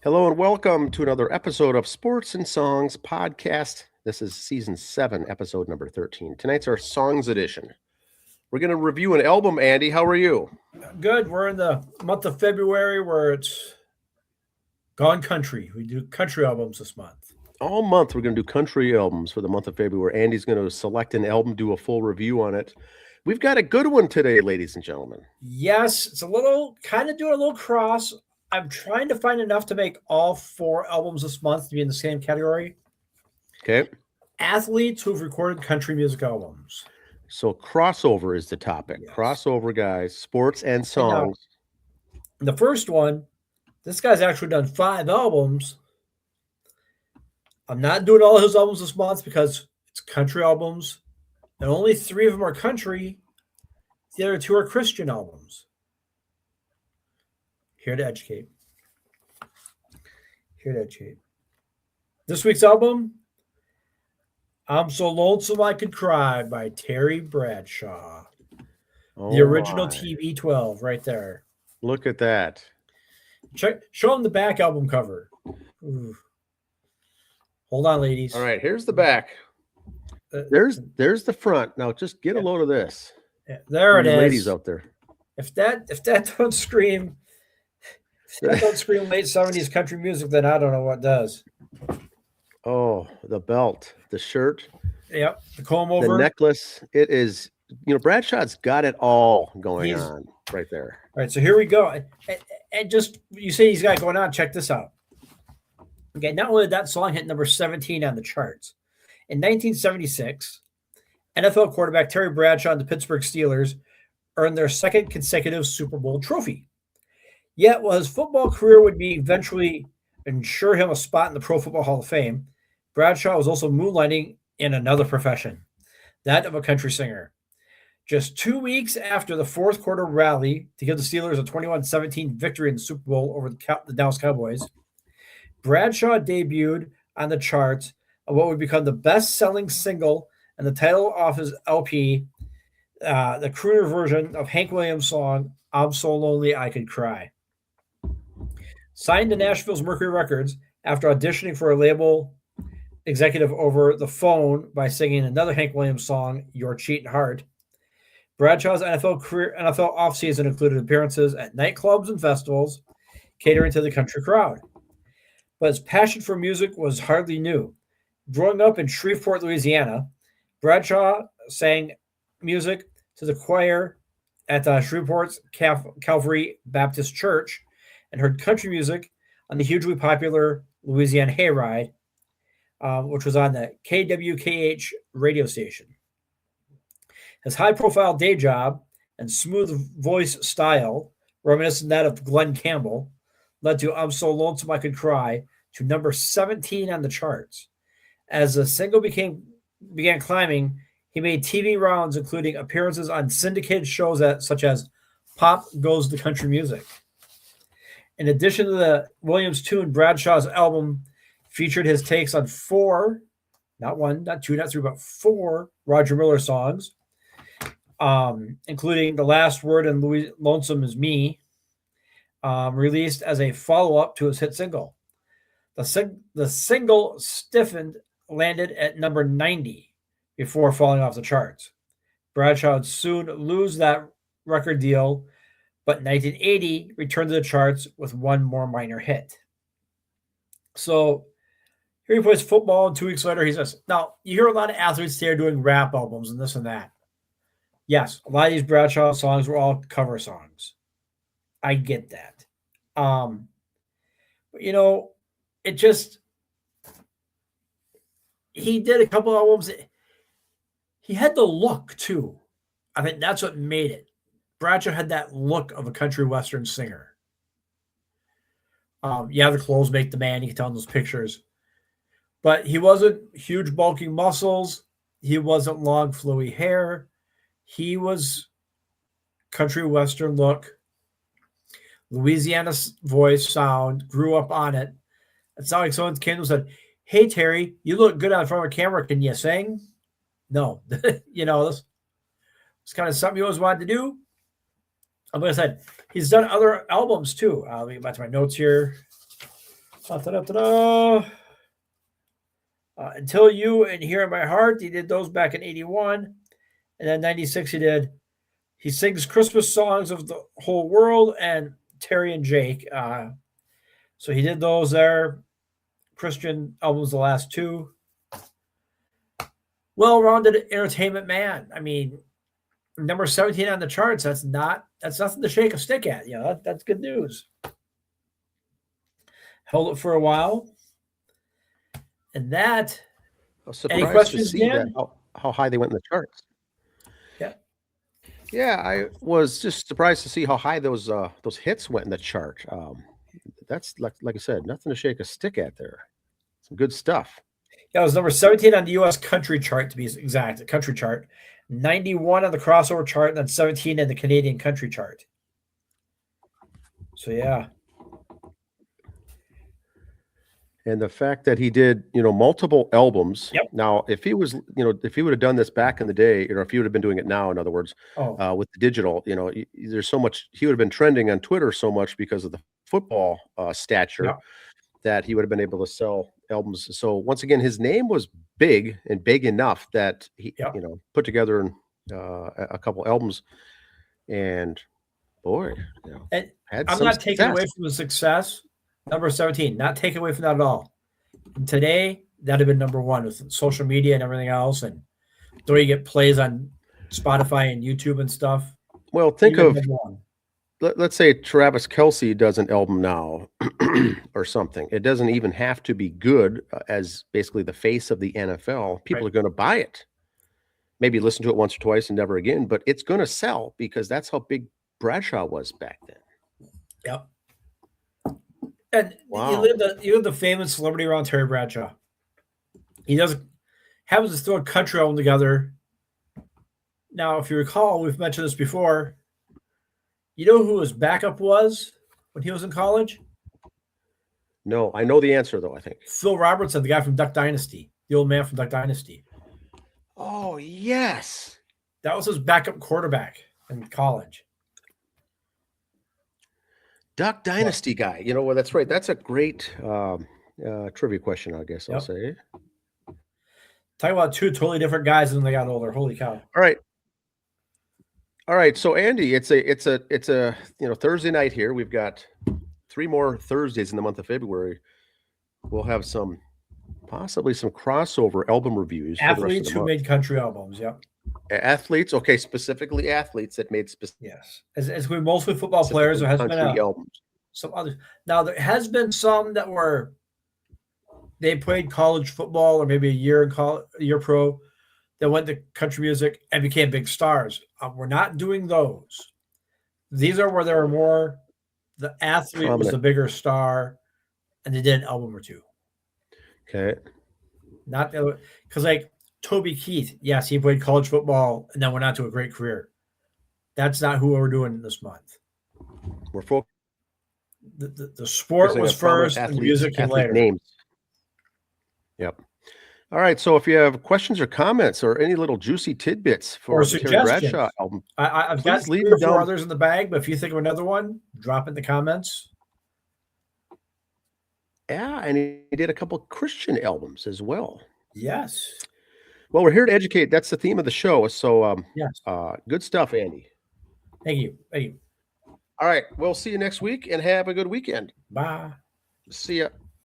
Hello and welcome to another episode of Sports and Songs Podcast. This is season 7, episode number 13. Tonight's our Songs edition. We're going to review an album, Andy. How are you? Good. We're in the month of February where it's gone country. We do country albums this month. All month we're going to do country albums for the month of February. Andy's going to select an album, do a full review on it. We've got a good one today, ladies and gentlemen. Yes, it's kind of doing a little cross. I'm trying to find enough to make all 4 albums this month to be in the same category. Okay. Athletes who've recorded country music albums. So crossover is the topic. Yes. Crossover, guys. Sports and songs. The first one, this guy's actually done 5 albums. I'm not doing all his albums this month because it's country albums. And only 3 of them are country. The other 2 are Christian albums. Here to educate. This week's album, I'm So Lonesome I Could Cry by Terry Bradshaw. The original TB12 right there. Look at that. Show them the back album cover. Ooh. Hold on, ladies. All right, here's the back. There's the front. Now just get a load of this. There it is. Ladies out there. If that don't scream late 70s country music, then I don't know what does. Oh, the belt, the shirt. Yep, the comb over. The necklace. It is, Bradshaw's got it all going on right there. All right, so here we go. And just, you say he's got it going on, check this out. Okay, not only did that song hit number 17 on the charts, in 1976, NFL quarterback Terry Bradshaw and the Pittsburgh Steelers earned their 2nd consecutive Super Bowl trophy. Yet, while his football career would be eventually ensure him a spot in the Pro Football Hall of Fame, Bradshaw was also moonlighting in another profession, that of a country singer. Just 2 weeks after the fourth quarter rally to give the Steelers a 21-17 victory in the Super Bowl over the Dallas Cowboys, Bradshaw debuted on the charts of what would become the best-selling single and the title off his LP, the crooner version of Hank Williams' song, I'm So Lonely I Could Cry. Signed to Nashville's Mercury Records after auditioning for a label executive over the phone by singing another Hank Williams song, Your Cheating Heart, Bradshaw's NFL offseason included appearances at nightclubs and festivals, catering to the country crowd. But his passion for music was hardly new. Growing up in Shreveport, Louisiana, Bradshaw sang music to the choir at Shreveport's Calvary Baptist Church and heard country music on the hugely popular Louisiana Hayride, which was on the KWKH radio station. His high-profile day job and smooth voice style, reminiscent that of Glenn Campbell, led to I'm So Lonesome I Could Cry to number 17 on the charts. As the single began climbing, he made TV rounds, including appearances on syndicated shows such as Pop Goes the Country Music. In addition to the Williams tune, Bradshaw's album featured his takes on 4, not 1, not 2, not 3, but 4 Roger Miller songs, including The Last Word and Lonesome Is Me, released as a follow-up to his hit single. The single Stiffened landed at number 90 before falling off the charts. Bradshaw would soon lose that record deal, but in 1980 returned to the charts with 1 more minor hit. So here he plays football, and 2 weeks later he says, now, you hear a lot of athletes there doing rap albums and this and that. Yes, a lot of these Bradshaw songs were all cover songs. I get that. But, it just, he did a couple albums. He had the look, too. I think that's what made it. Bradshaw had that look of a country western singer. The clothes make the man. You can tell in those pictures. But he wasn't huge, bulking muscles. He wasn't long, flowy hair. He was country western look. Louisiana voice sound. Grew up on it. It's not like someone came and said, hey, Terry, you look good on front of a camera. Can you sing? No. This kind of something he always wanted to do. Like I said, he's done other albums too. Let me get back to my notes here. Until You and Here in My Heart. He did those back in 81. And then 96 he sings Christmas songs of the whole world and Terry and Jake. So he did those there. Christian albums, the last two. Well-rounded entertainment man. I mean, number 17 on the charts. That's nothing to shake a stick at. You know, that's good news. Held it for a while. And that. I was surprised any questions, to see Dan? that, how high they went in the charts. Yeah. Yeah, I was just surprised to see how high those hits went in the chart. That's like I said, nothing to shake a stick at there. Some good stuff. Yeah, it was number 17 on the U.S. country chart, to be exact, the country chart. 91 on the crossover chart, and then 17 in the Canadian country chart. So, yeah. And the fact that he did, multiple albums. Yep. Now, if he would have done this back in the day, if he would have been doing it now, in other words, with the digital, there's so much, he would have been trending on Twitter so much because of the football stature that he would have been able to sell albums. So once again, his name was big and big enough that he, put together a couple albums, and boy, and had I'm some not taking success. away from the success. Number 17, not taking away from that at all. And today, that'd have been number one with social media and everything else. And the way you get plays on Spotify and YouTube and stuff. Well, think of, let's say Travis Kelce does an album now or something. It doesn't even have to be good as basically the face of the NFL. People are going to buy it. Maybe listen to it once or twice and never again, but it's going to sell because that's how big Bradshaw was back then. Yep. And you live the famous celebrity around Terry Bradshaw. He happens to throw a country album together. Now, if you recall, we've mentioned this before. You know who his backup was when he was in college? No, I know the answer, though, I think. Phil Robertson, the guy from Duck Dynasty, the old man from Duck Dynasty. Oh, yes. That was his backup quarterback in college. Duck Dynasty guy. Well, that's right. That's a great trivia question, I guess I'll say. Talk about two totally different guys when they got older. Holy cow. All right. So Andy, it's a Thursday night here. We've got 3 more Thursdays in the month of February. We'll have possibly some crossover album reviews. Athletes who made country albums. Yep. Athletes. Okay. Specifically athletes that made Yes. As we mostly football players, there has been albums. Some others. Now there has been some that they played college football or maybe a year pro that went to country music and became big stars. We're not doing those. These are where there were more. The athlete was the bigger star, and they did an album or two. Okay. Not because like Toby Keith, yes, he played college football and then went on to a great career. That's not who we're doing this month. We're focused. The sport was first, and music came later. Names. Yep. All right. So if you have questions or comments or any little juicy tidbits for the Terry Bradshaw album, I've got 3 or 4 others in the bag, but if you think of another one, drop it in the comments. Yeah, and he did a couple of Christian albums as well. Yes. Well, we're here to educate. That's the theme of the show. So, yes. Good stuff, Andy. Thank you. All right. We'll see you next week and have a good weekend. Bye. See ya.